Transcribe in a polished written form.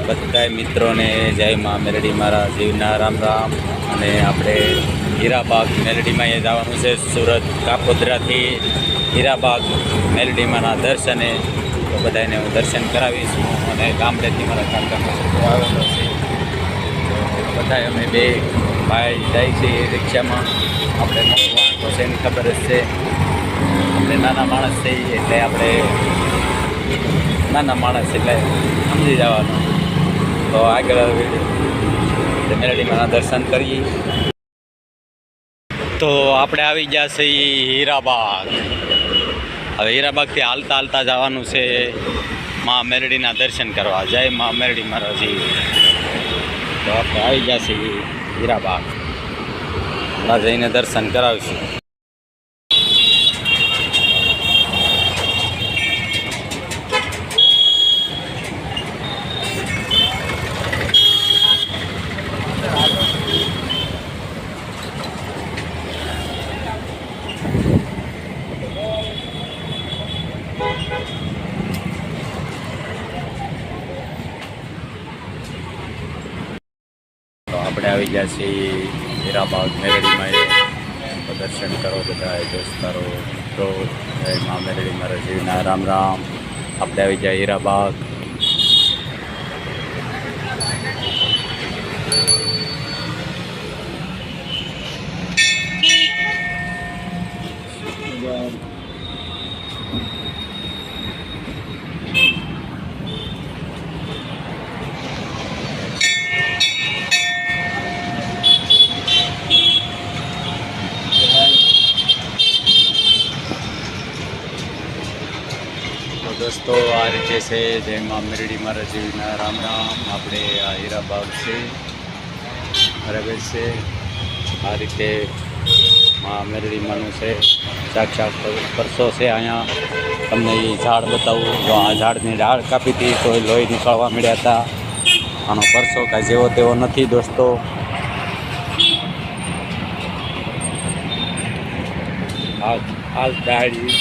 બધા મિત્રોને જય મા મેલડી મારા જીવના રામ રામ। અને આપણે હીરાબાગ મેલડીમાં એ જવાનું છે, સુરત કાપોદ્રાથી હીરાબાગ મેલડીમાંના દર્શને। તો બધાને હું દર્શન કરાવીશ અને ગામડેથી મારા કાકાનો છોકરો આવેલો છે, તો બધા અમે બે ભાઈ જાય છે રિક્ષામાં। આપણે મોટું વાહન તો છે એની ખબર જ છે, આપણે નાના માણસ છીએ એટલે આપણે નાના માણસ એટલે સમજી જવાનું। તો આગળ મેલડીમાંના દર્શન કરીએ। તો આપણે આવી ગયા છીએ હીરાબાગ। હવે હીરાબાગથી હાલતા હાલતા જવાનું છે મા મેલડીના દર્શન કરવા। જય મા મેલડી મારાજી। તો આપણે આવી ગયા છીએ હીરાબાગ, ત્યાં જઈને દર્શન કરાવીશું। આપણે આવી ગયા છીએ હીરાબાગ મેલડીમાં। તો દર્શન કરો બધા દોસ્તારો મિત્રો। જય મા મેલડી મારા જીવના રામ રામ। આપણે આવી ગયા હીરાબાગ। દોસ્તો આ રીતે છે જય મા મેલડી મારા જીવના રામ રામ। આપણે આ હીરાબાગ છે, બરાબર છે। આ રીતે મા મેલડી માનું છે, સાક્ષાત પરસો છે। અહીંયા તમને એ ઝાડ બતાવું તો આ ઝાડની ડાળ કાપી હતી તો એ લોહી નીકળવા મળ્યા હતા। આનો પરસો કાંઈ જેવો તેવો નથી દોસ્તો। આ ડાળી